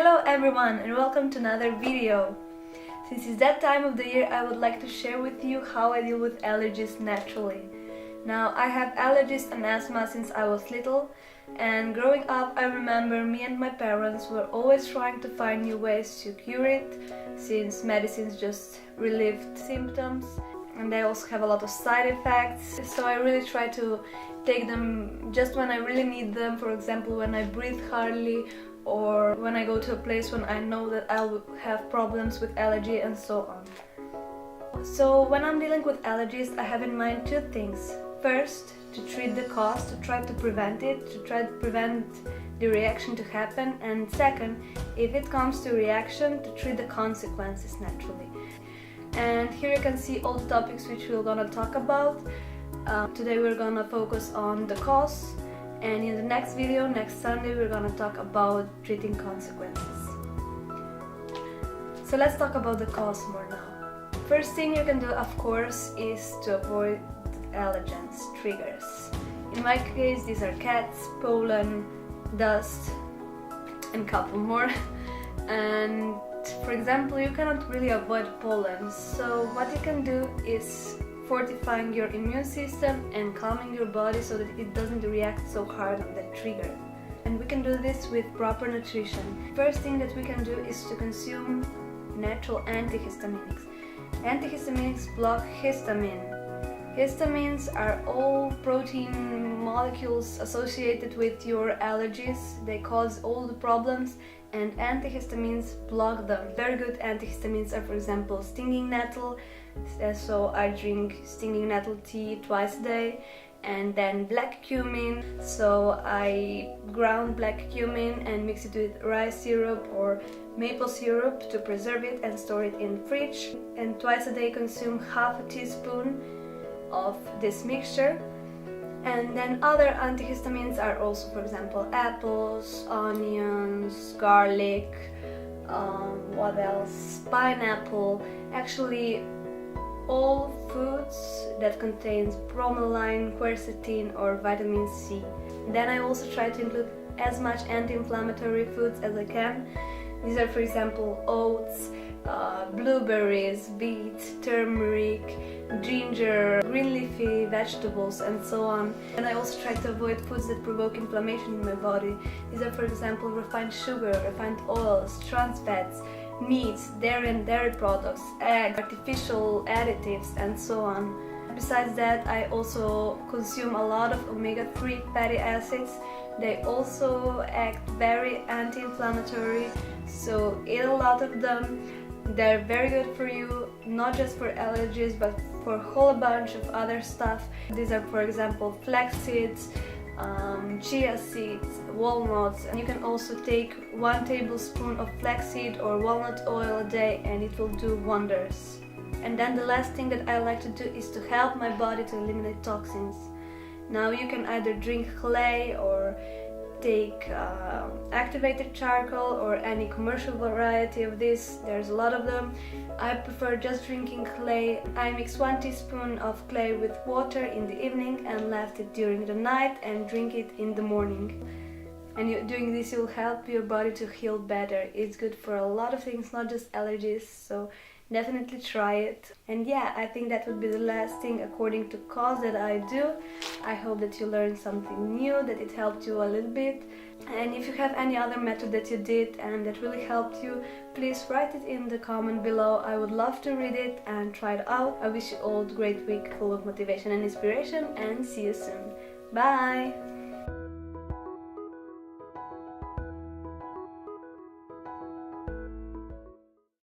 Hello everyone and welcome to another video. Since it's that time of the year, I would like to share with you how I deal with allergies naturally. Now, I have allergies and asthma since I was little, and growing up I remember me and my parents were always trying to find new ways to cure it, since medicines just relieved symptoms and they also have a lot of side effects. So I really try to take them just when I really need them, for example when I breathe hardly or when I go to a place when I know that I'll have problems with allergy and so on. So when I'm dealing with allergies, I have in mind two things. First, to treat the cause, to try to prevent it, to try to prevent the reaction to happen, and second, if it comes to reaction, to treat the consequences naturally. And here you can see all the topics which we're gonna talk about. Today we're gonna focus on the cause, and in the next video, next Sunday, we're gonna talk about treating consequences. So let's talk about the cause more now. First thing you can do, of course, is to avoid allergens, triggers. In my case, these are cats, pollen, dust, and a couple more. And for example, you cannot really avoid pollen, so what you can do is fortifying your immune system and calming your body so that it doesn't react so hard on that trigger. And we can do this with proper nutrition. First thing that we can do is to consume natural antihistaminics. Antihistaminics block histamine. Histamines are all protein molecules associated with your allergies. They cause all the problems, and antihistamines block them. Very good antihistamines are, for example, stinging nettle. So I drink stinging nettle tea twice a day, and then black cumin. So I ground black cumin and mix it with rice syrup or maple syrup to preserve it and store it in the fridge. And twice a day consume half a teaspoon of this mixture. And then other antihistamines are also, for example, apples, onions, garlic, what else? Pineapple. Actually, all foods that contains bromelain, quercetin or vitamin C. Then I also try to include as much anti-inflammatory foods as I can. These are, for example, oats, blueberries, beets, turmeric, ginger, green leafy vegetables and so on. And I also try to avoid foods that provoke inflammation in my body. These are, for example, refined sugar, refined oils, trans fats, meats, dairy and dairy products, eggs, artificial additives and so on. Besides that, I also consume a lot of omega-3 fatty acids. They also act very anti-inflammatory, so eat a lot of them. They're very good for you, not just for allergies, but for a whole bunch of other stuff. These are, for example, flax seeds, chia seeds, walnuts, and you can also take 1 tablespoon of flaxseed or walnut oil a day and it will do wonders. And then the last thing that I like to do is to help my body to eliminate toxins. Now you can either drink clay or take activated charcoal or any commercial variety of this. There's a lot of them. I prefer just drinking clay. I mix 1 teaspoon of clay with water in the evening and left it during the night and drink it in the morning. And doing this will help your body to heal better. It's good for a lot of things, not just allergies, so definitely try it. And yeah, I think that would be the last thing according to cause that I do. I hope that you learned something new, that it helped you a little bit. And if you have any other method that you did and that really helped you, please write it in the comment below. I would love to read it and try it out. I wish you all a great week full of motivation and inspiration, and see you soon. Bye!